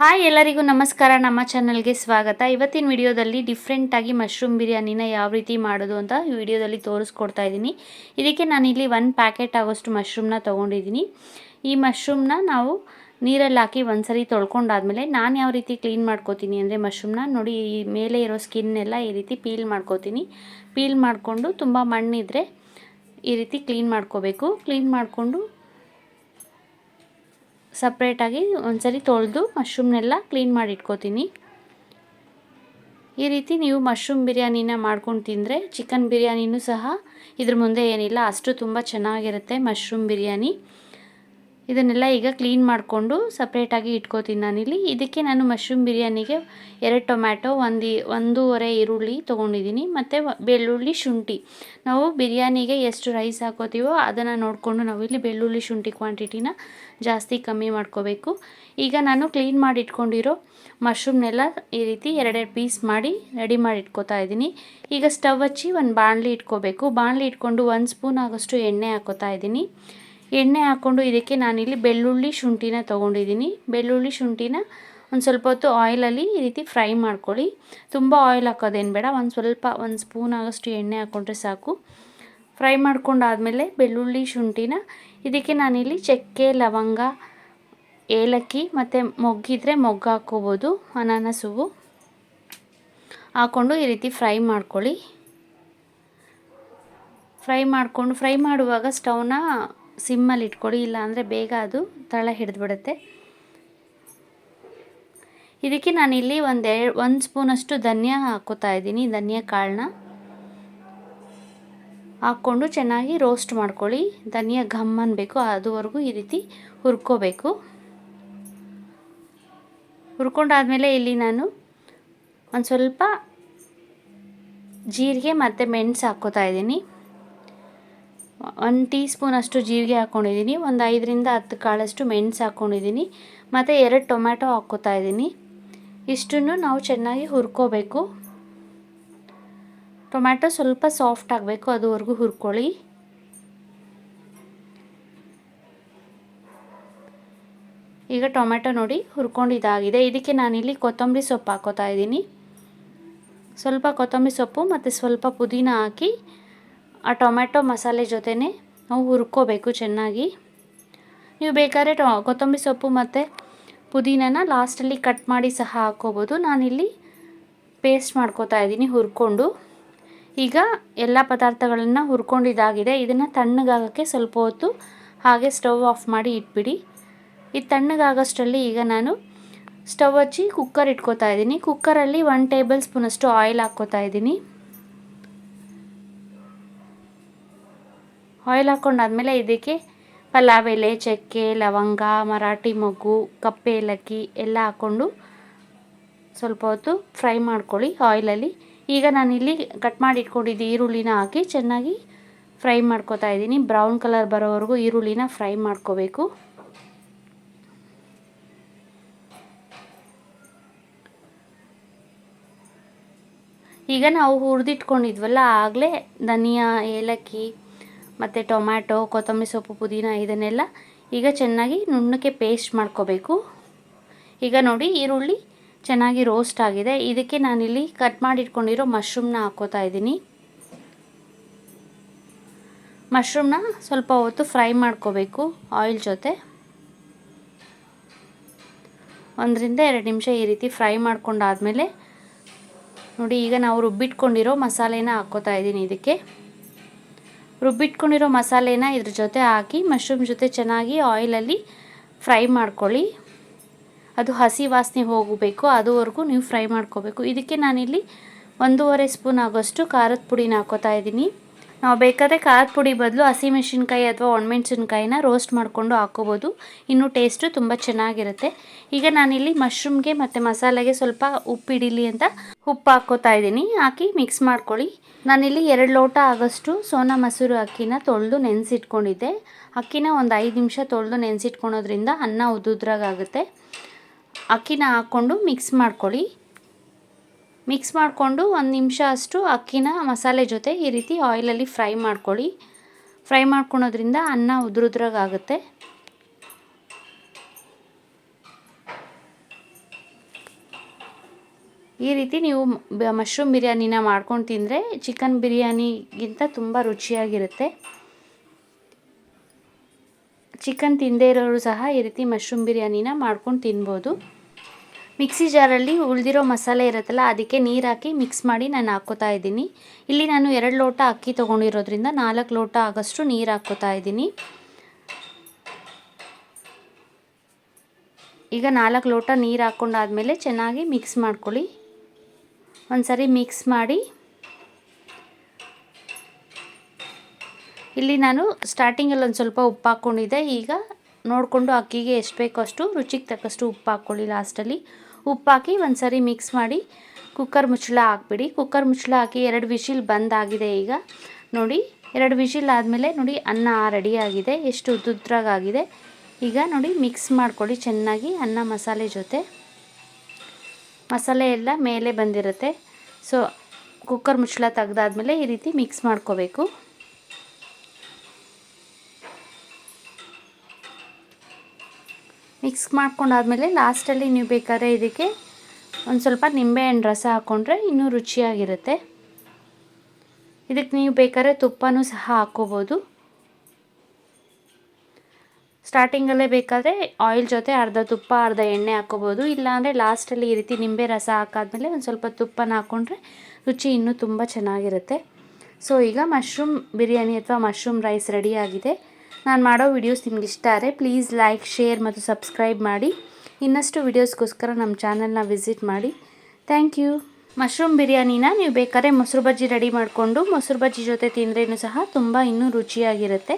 Hi ಎಲ್ಲರಿಗೂ ನಮಸ್ಕಾರ. ನಮ್ಮ ಚಾನಲ್ಗೆ ಸ್ವಾಗತ. ಇವತ್ತಿನ ವಿಡಿಯೋದಲ್ಲಿ ಡಿಫ್ರೆಂಟಾಗಿ ಮಶ್ರೂಮ್ ಬಿರಿಯಾನಿನ ಯಾವ ರೀತಿ ಮಾಡೋದು ಅಂತ ಈ ವಿಡಿಯೋದಲ್ಲಿ ತೋರಿಸ್ಕೊಡ್ತಾ ಇದ್ದೀನಿ. ಇದಕ್ಕೆ ನಾನಿಲ್ಲಿ 1 ಪ್ಯಾಕೆಟ್ ಆಗೋಷ್ಟು ಮಶ್ರೂಮ್ನ ತೊಗೊಂಡಿದ್ದೀನಿ. ಈ ಮಶ್ರೂಮ್ನ ನಾವು ನೀರಲ್ಲಿ ಹಾಕಿ ಒಂದ್ಸರಿ ತೊಳ್ಕೊಂಡಾದ್ಮೇಲೆ ನಾನು ಯಾವ ರೀತಿ ಕ್ಲೀನ್ ಮಾಡ್ಕೋತೀನಿ ಅಂದರೆ ಮಶ್ರೂಮ್ನ ನೋಡಿ, ಈ ಮೇಲೆ ಇರೋ ಸ್ಕಿನ್ ಎಲ್ಲ ಈ ರೀತಿ ಪೀಲ್ ಮಾಡ್ಕೋತೀನಿ. ಪೀಲ್ ಮಾಡಿಕೊಂಡು ತುಂಬ ಮಣ್ಣಿದ್ರೆ ಈ ರೀತಿ ಕ್ಲೀನ್ ಮಾಡ್ಕೋಬೇಕು. ಕ್ಲೀನ್ ಮಾಡಿಕೊಂಡು ಸಪ್ರೇಟಾಗಿ ಒಂದ್ಸರಿ ತೊಳೆದು ಮಶ್ರೂಮ್ನೆಲ್ಲ ಕ್ಲೀನ್ ಮಾಡಿ ಇಟ್ಕೋತೀನಿ. ಈ ರೀತಿ ನೀವು ಮಶ್ರೂಮ್ ಬಿರಿಯಾನಿನ ಮಾಡ್ಕೊಂಡು ತಿಂದರೆ ಚಿಕನ್ ಬಿರಿಯಾನಿನೂ ಸಹ ಇದ್ರ ಮುಂದೆ ಏನಿಲ್ಲ, ಅಷ್ಟು ತುಂಬ ಚೆನ್ನಾಗಿರುತ್ತೆ ಮಶ್ರೂಮ್ ಬಿರಿಯಾನಿ. ಇದನ್ನೆಲ್ಲ ಈಗ ಕ್ಲೀನ್ ಮಾಡಿಕೊಂಡು ಸಪ್ರೇಟಾಗಿ ಇಟ್ಕೋತೀನಿ ನಾನಿಲ್ಲಿ. ಇದಕ್ಕೆ ನಾನು ಮಶ್ರೂಮ್ ಬಿರಿಯಾನಿಗೆ 2 ಟೊಮ್ಯಾಟೊ, 1.5 ಈರುಳ್ಳಿ ತೊಗೊಂಡಿದ್ದೀನಿ, ಮತ್ತು ಬೆಳ್ಳುಳ್ಳಿ, ಶುಂಠಿ. ನಾವು ಬಿರಿಯಾನಿಗೆ ಎಷ್ಟು ರೈಸ್ ಹಾಕೋತೀವೋ ಅದನ್ನು ನೋಡಿಕೊಂಡು ನಾವು ಇಲ್ಲಿ ಬೆಳ್ಳುಳ್ಳಿ ಶುಂಠಿ ಕ್ವಾಂಟಿಟಿನ ಜಾಸ್ತಿ ಕಮ್ಮಿ ಮಾಡ್ಕೋಬೇಕು. ಈಗ ನಾನು ಕ್ಲೀನ್ ಮಾಡಿ ಇಟ್ಕೊಂಡಿರೋ ಮಶ್ರೂಮ್ನೆಲ್ಲ ಈ ರೀತಿ 2 ಪೀಸ್ ಮಾಡಿ ರೆಡಿ ಮಾಡಿ ಇಟ್ಕೋತಾ ಇದ್ದೀನಿ. ಈಗ ಸ್ಟವ್ ಹಚ್ಚಿ ಒಂದು ಬಾಣಲಿ ಇಟ್ಕೋಬೇಕು. ಬಾಣಲಿ ಇಟ್ಕೊಂಡು 1 ಸ್ಪೂನ್ ಆಗೋಷ್ಟು ಎಣ್ಣೆ ಹಾಕೋತಾ ಇದ್ದೀನಿ. ಎಣ್ಣೆ ಹಾಕ್ಕೊಂಡು ಇದಕ್ಕೆ ನಾನಿಲ್ಲಿ ಬೆಳ್ಳುಳ್ಳಿ ಶುಂಠಿನ ತೊಗೊಂಡಿದ್ದೀನಿ. ಬೆಳ್ಳುಳ್ಳಿ ಶುಂಠಿನ ಒಂದು ಸ್ವಲ್ಪ ಹೊತ್ತು ಆಯಿಲಲ್ಲಿ ಈ ರೀತಿ ಫ್ರೈ ಮಾಡ್ಕೊಳ್ಳಿ. ತುಂಬ ಆಯಿಲ್ ಹಾಕೋದೇನು ಬೇಡ, ಒಂದು ಸ್ಪೂನ್ ಆಗೋಷ್ಟು ಎಣ್ಣೆ ಹಾಕ್ಕೊಂಡ್ರೆ ಸಾಕು. ಫ್ರೈ ಮಾಡ್ಕೊಂಡಾದಮೇಲೆ ಬೆಳ್ಳುಳ್ಳಿ ಶುಂಠಿನ ಇದಕ್ಕೆ ನಾನಿಲ್ಲಿ ಚಕ್ಕೆ, ಲವಂಗ, ಏಲಕ್ಕಿ ಮತ್ತು ಮೊಗ್ಗಿದ್ರೆ ಮೊಗ್ಗು ಹಾಕ್ಕೋಬೋದು, ಅನಾನಸ್ ಹೂವು ಹಾಕ್ಕೊಂಡು ಈ ರೀತಿ ಫ್ರೈ ಮಾಡ್ಕೊಳ್ಳಿ. ಫ್ರೈ ಮಾಡುವಾಗ ಸ್ಟವ್ನ ಸಿಮ್ಮಲ್ಲಿ ಇಟ್ಕೊಳ್ಳಿ, ಇಲ್ಲಾಂದರೆ ಬೇಗ ಅದು ತಳ ಹಿಡಿದ್ಬಿಡುತ್ತೆ. ಇದಕ್ಕೆ ನಾನಿಲ್ಲಿ ಒಂದು ಸ್ಪೂನಷ್ಟು ಧನಿಯಾ ಹಾಕ್ಕೋತಾ ಇದ್ದೀನಿ. ಧನಿಯಾ ಕಾಳನ್ನ ಹಾಕ್ಕೊಂಡು ಚೆನ್ನಾಗಿ ರೋಸ್ಟ್ ಮಾಡ್ಕೊಳ್ಳಿ. ಧನಿಯಾ ಘಮ್ ಅನ್ನಬೇಕು, ಅದುವರೆಗೂ ಈ ರೀತಿ ಹುರ್ಕೋಬೇಕು. ಹುರ್ಕೊಂಡಾದಮೇಲೆ ಇಲ್ಲಿ ನಾನು ಒಂದು ಸ್ವಲ್ಪ ಜೀರಿಗೆ ಮತ್ತು ಮೆಣಸು ಹಾಕ್ಕೋತಾ ಇದ್ದೀನಿ. 1 ಟೀ ಸ್ಪೂನಷ್ಟು ಜೀರಿಗೆ ಹಾಕ್ಕೊಂಡಿದ್ದೀನಿ, ಒಂದು 5ರಿಂದ 10 ಕಾಳಷ್ಟು ಮೆಣಸು ಹಾಕ್ಕೊಂಡಿದ್ದೀನಿ, ಮತ್ತು 2 ಟೊಮ್ಯಾಟೊ ಹಾಕ್ಕೋತಾ ಇದ್ದೀನಿ. ಇಷ್ಟನ್ನು ನಾವು ಚೆನ್ನಾಗಿ ಹುರ್ಕೋಬೇಕು. ಟೊಮ್ಯಾಟೊ ಸ್ವಲ್ಪ ಸಾಫ್ಟ್ ಆಗಬೇಕು, ಅದುವರೆಗೂ ಹುರ್ಕೊಳ್ಳಿ. ಈಗ ಟೊಮ್ಯಾಟೊ ನೋಡಿ ಹುರ್ಕೊಂಡಿದ್ದಾಗಿದೆ. ಇದಕ್ಕೆ ನಾನಿಲ್ಲಿ ಕೊತ್ತಂಬರಿ ಸೊಪ್ಪು ಹಾಕ್ಕೋತಾ ಇದ್ದೀನಿ. ಸ್ವಲ್ಪ ಕೊತ್ತಂಬರಿ ಸೊಪ್ಪು ಮತ್ತು ಸ್ವಲ್ಪ ಪುದೀನ ಹಾಕಿ ಆ ಟೊಮ್ಯಾಟೊ ಮಸಾಲೆ ಜೊತೆನೇ ನಾವು ಹುರ್ಕೋಬೇಕು ಚೆನ್ನಾಗಿ. ನೀವು ಬೇಕಾದ್ರೆ ಕೊತ್ತಂಬರಿ ಸೊಪ್ಪು ಮತ್ತು ಪುದೀನನ ಲಾಸ್ಟಲ್ಲಿ ಕಟ್ ಮಾಡಿ ಸಹ ಹಾಕ್ಕೋಬೋದು. ನಾನಿಲ್ಲಿ ಪೇಸ್ಟ್ ಮಾಡ್ಕೋತಾ ಇದ್ದೀನಿ ಹುರ್ಕೊಂಡು. ಈಗ ಎಲ್ಲ ಪದಾರ್ಥಗಳನ್ನು ಹುರ್ಕೊಂಡಿದ್ದಾಗಿದೆ. ಇದನ್ನು ತಣ್ಣಗಾಗೋಕ್ಕೆ ಸ್ವಲ್ಪ ಹೊತ್ತು ಹಾಗೆ ಸ್ಟವ್ ಆಫ್ ಮಾಡಿ ಇಟ್ಬಿಡಿ. ಇದು ತಣ್ಣಗಾಗೋಷ್ಟರಲ್ಲಿ ಈಗ ನಾನು ಸ್ಟವ್ ಹಚ್ಚಿ ಕುಕ್ಕರ್ ಇಟ್ಕೋತಾ ಇದ್ದೀನಿ. ಕುಕ್ಕರಲ್ಲಿ 1 ಟೇಬಲ್ ಸ್ಪೂನಷ್ಟು ಆಯಿಲ್ ಹಾಕ್ಕೋತಾ ಇದ್ದೀನಿ. ಆಯಿಲ್ ಹಾಕ್ಕೊಂಡಾದ್ಮೇಲೆ ಇದಕ್ಕೆ ಪಲಾವ್ ಎಲೆ, ಚಕ್ಕೆ, ಲವಂಗ, ಮರಾಠಿ ಮೊಗ್ಗು, ಕಪ್ಪೆ ಏಲಕ್ಕಿ ಎಲ್ಲ ಹಾಕ್ಕೊಂಡು ಸ್ವಲ್ಪ ಹೊತ್ತು ಫ್ರೈ ಮಾಡ್ಕೊಳ್ಳಿ ಆಯಿಲಲ್ಲಿ. ಈಗ ನಾನಿಲ್ಲಿ ಕಟ್ ಮಾಡಿ ಇಟ್ಕೊಂಡಿದ್ದ ಈರುಳ್ಳಿನ ಹಾಕಿ ಚೆನ್ನಾಗಿ ಫ್ರೈ ಮಾಡ್ಕೋತಾ ಇದ್ದೀನಿ. ಬ್ರೌನ್ ಕಲರ್ ಬರೋವರೆಗೂ ಈರುಳ್ಳಿನ ಫ್ರೈ ಮಾಡ್ಕೋಬೇಕು. ಈಗ ನಾವು ಹುರಿದಿಟ್ಕೊಂಡಿದ್ವಲ್ಲ ಆಗಲೇ ಧನಿಯಾ, ಏಲಕ್ಕಿ ಮತ್ತು ಟೊಮ್ಯಾಟೊ, ಕೊತ್ತಂಬರಿ ಸೊಪ್ಪು, ಪುದೀನ ಇದನ್ನೆಲ್ಲ ಈಗ ಚೆನ್ನಾಗಿ ನುಣ್ಣಕ್ಕೆ ಪೇಸ್ಟ್ ಮಾಡ್ಕೋಬೇಕು. ಈಗ ನೋಡಿ ಈರುಳ್ಳಿ ಚೆನ್ನಾಗಿ ರೋಸ್ಟ್ ಆಗಿದೆ. ಇದಕ್ಕೆ ನಾನಿಲ್ಲಿ ಕಟ್ ಮಾಡಿ ಇಟ್ಕೊಂಡಿರೋ ಮಶ್ರೂಮ್ನ ಹಾಕ್ಕೋತಾ ಇದ್ದೀನಿ. ಮಶ್ರೂಮ್ನ ಸ್ವಲ್ಪ ಹೊತ್ತು ಫ್ರೈ ಮಾಡ್ಕೋಬೇಕು ಆಯಿಲ್ ಜೊತೆ. 1ರಿಂದ 2 ನಿಮಿಷ ಈ ರೀತಿ ಫ್ರೈ ಮಾಡ್ಕೊಂಡಾದ್ಮೇಲೆ ನೋಡಿ ಈಗ ನಾವು ರುಬ್ಬಿಟ್ಕೊಂಡಿರೋ ಮಸಾಲೆನ ಹಾಕ್ಕೋತಾ ಇದ್ದೀನಿ. ಇದಕ್ಕೆ ರುಬ್ಬಿಟ್ಕೊಂಡಿರೋ ಮಸಾಲೆನ ಇದ್ರ ಜೊತೆ ಹಾಕಿ ಮಶ್ರೂಮ್ ಜೊತೆ ಚೆನ್ನಾಗಿ ಆಯಿಲಲ್ಲಿ ಫ್ರೈ ಮಾಡ್ಕೊಳ್ಳಿ. ಅದು ಹಸಿ ವಾಸನೆ ಹೋಗಬೇಕು, ಅದುವರೆಗೂ ನೀವು ಫ್ರೈ ಮಾಡ್ಕೋಬೇಕು. ಇದಕ್ಕೆ ನಾನಿಲ್ಲಿ 1.5 ಸ್ಪೂನ್ ಆಗೋಷ್ಟು ಖಾರದ ಪುಡಿನ ಹಾಕ್ಕೋತಾ ಇದ್ದೀನಿ. ನಾವು ಬೇಕಾದರೆ ಖಾರದ ಪುಡಿ ಬದಲು ಹಸಿಮೆಣಸಿನ್ಕಾಯಿ ಅಥವಾ ಒಣಮೆಣಸಿನ್ಕಾಯಿನ ರೋಸ್ಟ್ ಮಾಡಿಕೊಂಡು ಹಾಕ್ಕೋಬೋದು, ಇನ್ನೂ ಟೇಸ್ಟು ತುಂಬ ಚೆನ್ನಾಗಿರುತ್ತೆ. ಈಗ ನಾನಿಲ್ಲಿ ಮಶ್ರೂಮ್ಗೆ ಮತ್ತು ಮಸಾಲೆಗೆ ಸ್ವಲ್ಪ ಉಪ್ಪು ಹಿಡೀಲಿ ಅಂತ ಉಪ್ಪು ಹಾಕ್ಕೋತಾ ಇದ್ದೀನಿ. ಹಾಕಿ ಮಿಕ್ಸ್ ಮಾಡ್ಕೊಳ್ಳಿ. ನಾನಿಲ್ಲಿ 2 ಲೋಟ ಆಗೋಷ್ಟು ಸೋನಾ ಮಸೂರಿ ಅಕ್ಕಿನ ತೊಳೆದು ನೆನೆಸಿಟ್ಕೊಂಡಿದ್ದೆ. ಅಕ್ಕಿನ ಒಂದು 5 ನಿಮಿಷ ತೊಳೆದು ನೆನೆಸಿಟ್ಕೊಳೋದ್ರಿಂದ ಅನ್ನ ಉದ್ದುದ್ರಾಗುತ್ತೆ. ಅಕ್ಕಿನ ಹಾಕ್ಕೊಂಡು ಮಿಕ್ಸ್ ಮಾಡ್ಕೊಳ್ಳಿ. ಮಿಕ್ಸ್ ಮಾಡಿಕೊಂಡು 1 ನಿಮಿಷ ಅಷ್ಟು ಅಕ್ಕಿನ ಮಸಾಲೆ ಜೊತೆ ಈ ರೀತಿ ಆಯಿಲಲ್ಲಿ ಫ್ರೈ ಮಾಡ್ಕೊಳ್ಳಿ. ಫ್ರೈ ಮಾಡ್ಕೊಳೋದ್ರಿಂದ ಅನ್ನ ಉದ್ರುದ್ರಾಗುತ್ತೆ. ಈ ರೀತಿ ನೀವು ಮಶ್ರೂಮ್ ಬಿರಿಯಾನಿನ ಮಾಡ್ಕೊಂಡು ತಿಂದರೆ ಚಿಕನ್ ಬಿರಿಯಾನಿಗಿಂತ ತುಂಬ ರುಚಿಯಾಗಿರುತ್ತೆ. ಚಿಕನ್ ತಿಂದೇ ಇರೋರು ಸಹ ಈ ರೀತಿ ಮಶ್ರೂಮ್ ಬಿರಿಯಾನಿನ ಮಾಡ್ಕೊಂಡು ತಿನ್ಬೋದು. ಮಿಕ್ಸಿ ಜಾರಲ್ಲಿ ಉಳಿದಿರೋ ಮಸಾಲೆ ಇರುತ್ತಲ್ಲ, ಅದಕ್ಕೆ ನೀರು ಹಾಕಿ ಮಿಕ್ಸ್ ಮಾಡಿ ನಾನು ಹಾಕ್ಕೋತಾ ಇದ್ದೀನಿ. ಇಲ್ಲಿ ನಾನು 2 ಲೋಟ ಅಕ್ಕಿ ತೊಗೊಂಡಿರೋದ್ರಿಂದ 4 ಲೋಟ ಆಗೋಷ್ಟು ನೀರು ಹಾಕ್ಕೋತಾ ಇದ್ದೀನಿ. ಈಗ 4 ಲೋಟ ನೀರು ಹಾಕ್ಕೊಂಡಾದ್ಮೇಲೆ ಚೆನ್ನಾಗಿ ಮಿಕ್ಸ್ ಮಾಡ್ಕೊಳ್ಳಿ. ಒಂದ್ಸರಿ ಮಿಕ್ಸ್ ಮಾಡಿ, ಇಲ್ಲಿ ನಾನು ಸ್ಟಾರ್ಟಿಂಗಲ್ಲಿ ಒಂದು ಸ್ವಲ್ಪ ಉಪ್ಪು ಹಾಕ್ಕೊಂಡಿದ್ದೆ. ಈಗ ನೋಡಿಕೊಂಡು ಅಕ್ಕಿಗೆ ಎಷ್ಟು ಬೇಕೋ ಅಷ್ಟು ರುಚಿಗೆ ತಕ್ಕಷ್ಟು ಉಪ್ಪು ಹಾಕ್ಕೊಳ್ಳಿ. ಲಾಸ್ಟಲ್ಲಿ ಉಪ್ಪು ಹಾಕಿ ಒಂದ್ಸರಿ ಮಿಕ್ಸ್ ಮಾಡಿ ಕುಕ್ಕರ್ ಮುಚ್ಚಳ ಹಾಕ್ಬಿಡಿ. ಕುಕ್ಕರ್ ಮುಚ್ಚಳ ಹಾಕಿ 2 ವಿಶಿಲ್ ಬಂದಾಗಿದೆ. ಈಗ ನೋಡಿ 2 ವಿಶಿಲ್ ಆದಮೇಲೆ ನೋಡಿ ಅನ್ನ ರೆಡಿಯಾಗಿದೆ, ಎಷ್ಟು ಉದ್ದುದ್ರಾಗಿದೆ. ಈಗ ನೋಡಿ ಮಿಕ್ಸ್ ಮಾಡ್ಕೊಳ್ಳಿ ಚೆನ್ನಾಗಿ. ಅನ್ನ ಮಸಾಲೆ ಜೊತೆ ಮಸಾಲೆ ಎಲ್ಲ ಮೇಲೆ ಬಂದಿರುತ್ತೆ. ಸೊ ಕುಕ್ಕರ್ ಮುಚ್ಚಳ ತೆಗೆದಾದ್ಮೇಲೆ ಈ ರೀತಿ ಮಿಕ್ಸ್ ಮಾಡ್ಕೋಬೇಕು. ಮಿಕ್ಸ್ ಮಾಡ್ಕೊಂಡಾದ್ಮೇಲೆ ಲಾಸ್ಟಲ್ಲಿ ನೀವು ಬೇಕಾದ್ರೆ ಇದಕ್ಕೆ ಒಂದು ಸ್ವಲ್ಪ ನಿಂಬೆಹಣ್ಣು ರಸ ಹಾಕ್ಕೊಂಡ್ರೆ ಇನ್ನೂ ರುಚಿಯಾಗಿರುತ್ತೆ. ಇದಕ್ಕೆ ನೀವು ಬೇಕಾದ್ರೆ ತುಪ್ಪನೂ ಸಹ ಹಾಕ್ಕೋಬೋದು. ಸ್ಟಾರ್ಟಿಂಗಲ್ಲೇ ಬೇಕಾದರೆ ಆಯಿಲ್ ಜೊತೆ ಅರ್ಧ ತುಪ್ಪ ಅರ್ಧ ಎಣ್ಣೆ ಹಾಕ್ಕೋಬೋದು. ಇಲ್ಲಾಂದರೆ ಲಾಸ್ಟಲ್ಲಿ ಈ ರೀತಿ ನಿಂಬೆ ರಸ ಹಾಕಾದ್ಮೇಲೆ ಒಂದು ಸ್ವಲ್ಪ ತುಪ್ಪನ ಹಾಕ್ಕೊಂಡ್ರೆ ರುಚಿ ಇನ್ನೂ ತುಂಬ ಚೆನ್ನಾಗಿರುತ್ತೆ. ಸೊ ಈಗ ಮಶ್ರೂಮ್ ಬಿರಿಯಾನಿ ಅಥವಾ ಮಶ್ರೂಮ್ ರೈಸ್ ರೆಡಿಯಾಗಿದೆ. ನಾನು ಮಾಡೋ ವಿಡಿಯೋಸ್ ನಿಮ್ಗೆ ಇಷ್ಟ ಆದರೆ ಪ್ಲೀಸ್ ಲೈಕ್, ಶೇರ್ ಮತ್ತು ಸಬ್ಸ್ಕ್ರೈಬ್ ಮಾಡಿ. ಇನ್ನಷ್ಟು ವಿಡಿಯೋಸ್ಗೋಸ್ಕರ ನಮ್ಮ ಚಾನಲ್ನ ವಿಸಿಟ್ ಮಾಡಿ. Thank you. ಮಶ್ರೂಮ್ ಬಿರಿಯಾನಿನ ನೀವು ಬೇಕಾದ್ರೆ ಮೊಸರು ಬಜ್ಜಿ ರೆಡಿ ಮಾಡಿಕೊಂಡು ಮೊಸರು ಬಜ್ಜಿ ಜೊತೆ ತಿಂದ್ರೂ ಸಹ ತುಂಬ ಇನ್ನೂ ರುಚಿಯಾಗಿರುತ್ತೆ.